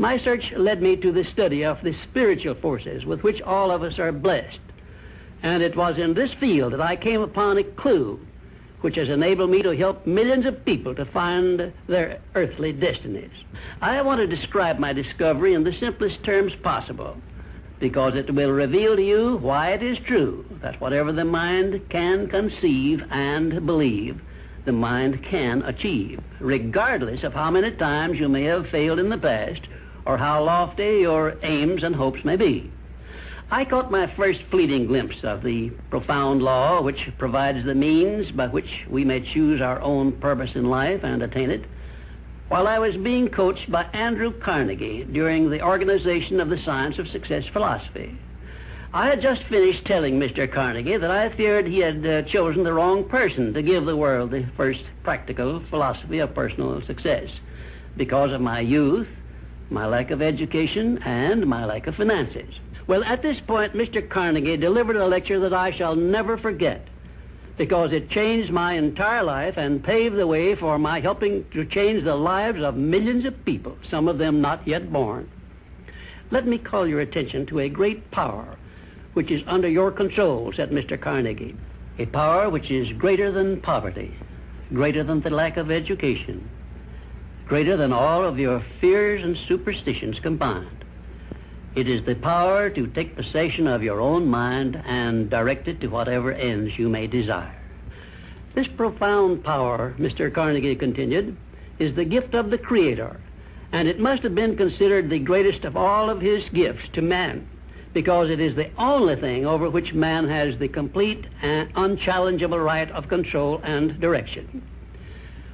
My search led me to the study of the spiritual forces with which all of us are blessed. And it was in this field that I came upon a clue which has enabled me to help millions of people to find their earthly destinies. I want to describe my discovery in the simplest terms possible, because it will reveal to you why it is true that whatever the mind can conceive and believe, the mind can achieve, regardless of how many times you may have failed in the past or how lofty your aims and hopes may be. I caught my first fleeting glimpse of the profound law which provides the means by which we may choose our own purpose in life and attain it while I was being coached by Andrew Carnegie during the organization of the Science of Success philosophy. I had just finished telling Mr. Carnegie that I feared he had chosen the wrong person to give the world the first practical philosophy of personal success because of my youth, my lack of education, and my lack of finances. Well, at this point, Mr. Carnegie delivered a lecture that I shall never forget because it changed my entire life and paved the way for my helping to change the lives of millions of people, some of them not yet born. Let me call your attention to a great power which is under your control, said Mr. Carnegie, a power which is greater than poverty, greater than the lack of education, greater than all of your fears and superstitions combined. It is the power to take possession of your own mind and direct it to whatever ends you may desire. This profound power, Mr. Carnegie continued, is the gift of the Creator, and it must have been considered the greatest of all of his gifts to man, because it is the only thing over which man has the complete and unchallengeable right of control and direction.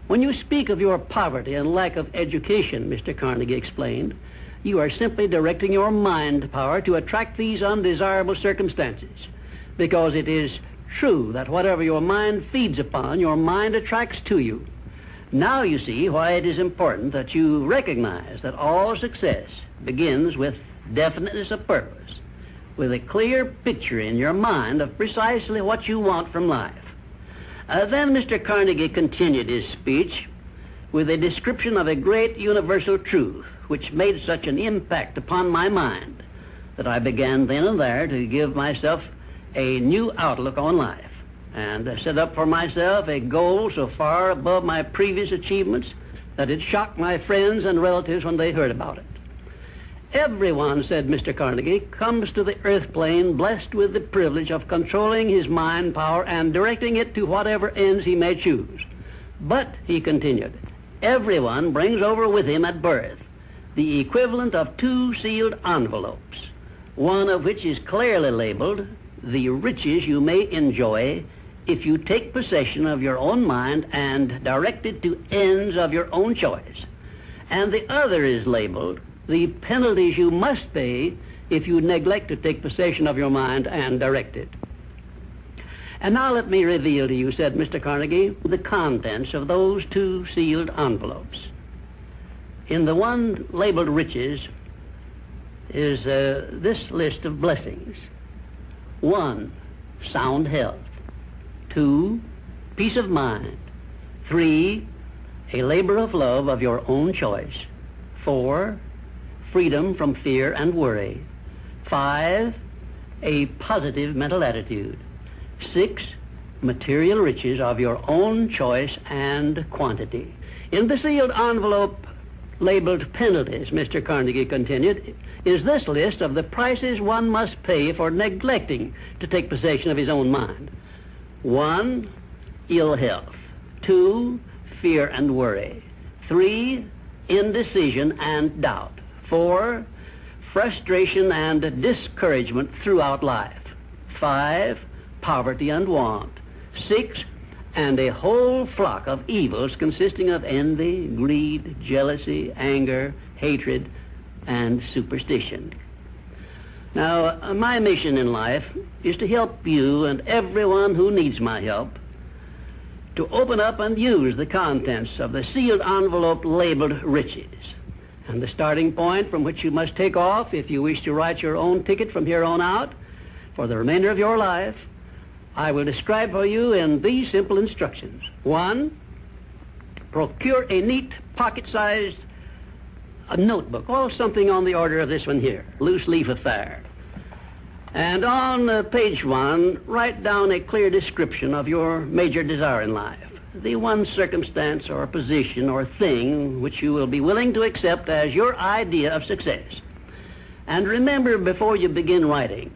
When you speak of your poverty and lack of education, Mr. Carnegie explained, you are simply directing your mind power to attract these undesirable circumstances, because it is true that whatever your mind feeds upon, your mind attracts to you. Now you see why it is important that you recognize that all success begins with definiteness of purpose, with a clear picture in your mind of precisely what you want from life. Then Mr. Carnegie continued his speech with a description of a great universal truth which made such an impact upon my mind that I began then and there to give myself a new outlook on life and set up for myself a goal so far above my previous achievements that it shocked my friends and relatives when they heard about it. Everyone, said Mr. Carnegie, comes to the earth plane blessed with the privilege of controlling his mind power and directing it to whatever ends he may choose. But, he continued, everyone brings over with him at birth the equivalent of 2 sealed envelopes, one of which is clearly labeled, the riches you may enjoy if you take possession of your own mind and direct it to ends of your own choice. And the other is labeled, the penalties you must pay if you neglect to take possession of your mind and direct it. And now let me reveal to you, said Mr. Carnegie, the contents of those 2 sealed envelopes. In the one labeled riches is this list of blessings. 1, sound health. 2, peace of mind. 3, a labor of love of your own choice. 4, freedom from fear and worry. 5, a positive mental attitude. 6, material riches of your own choice and quantity. In the sealed envelope labeled penalties, Mr. Carnegie continued, is this list of the prices one must pay for neglecting to take possession of his own mind. 1, ill health. 2, fear and worry. 3, indecision and doubt. 4, frustration and discouragement throughout life. 5, poverty and want. 6, and a whole flock of evils consisting of envy, greed, jealousy, anger, hatred, and superstition. Now, my mission in life is to help you and everyone who needs my help to open up and use the contents of the sealed envelope labeled riches. And the starting point from which you must take off if you wish to write your own ticket from here on out for the remainder of your life, I will describe for you in these simple instructions. 1, procure a neat pocket-sized a notebook, oh, something on the order of this one here, loose leaf affair. And on page 1, write down a clear description of your major desire in life, the one circumstance or position or thing which you will be willing to accept as your idea of success. And remember before you begin writing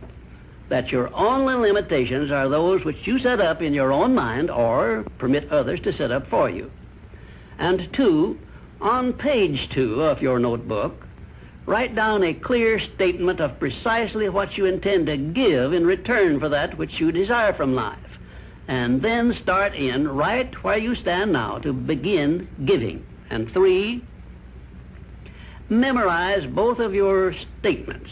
that your only limitations are those which you set up in your own mind or permit others to set up for you. And 2, on page 2 of your notebook, write down a clear statement of precisely what you intend to give in return for that which you desire from life. And then start in right where you stand now to begin giving. And 3, memorize both of your statements,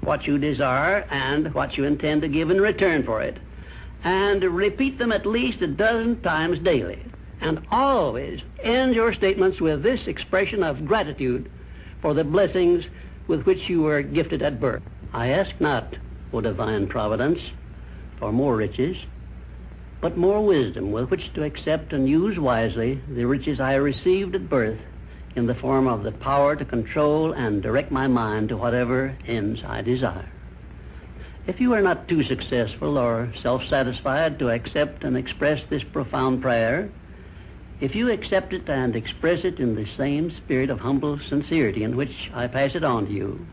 what you desire and what you intend to give in return for it, and repeat them at least a dozen times daily. And always end your statements with this expression of gratitude for the blessings with which you were gifted at birth. I ask not, O divine providence, for more riches, but more wisdom with which to accept and use wisely the riches I received at birth in the form of the power to control and direct my mind to whatever ends I desire. If you are not too successful or self-satisfied to accept and express this profound prayer, if you accept it and express it in the same spirit of humble sincerity in which I pass it on to you,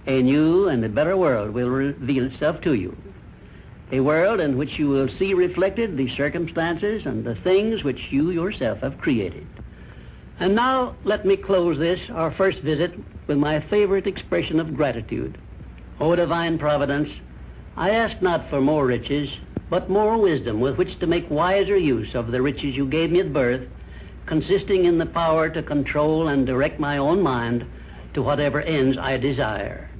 a new and a better world will reveal itself to you. A world in which you will see reflected the circumstances and the things which you yourself have created. And now let me close this, our first visit, with my favorite expression of gratitude. O divine providence, I ask not for more riches, but more wisdom with which to make wiser use of the riches you gave me at birth, consisting in the power to control and direct my own mind to whatever ends I desire.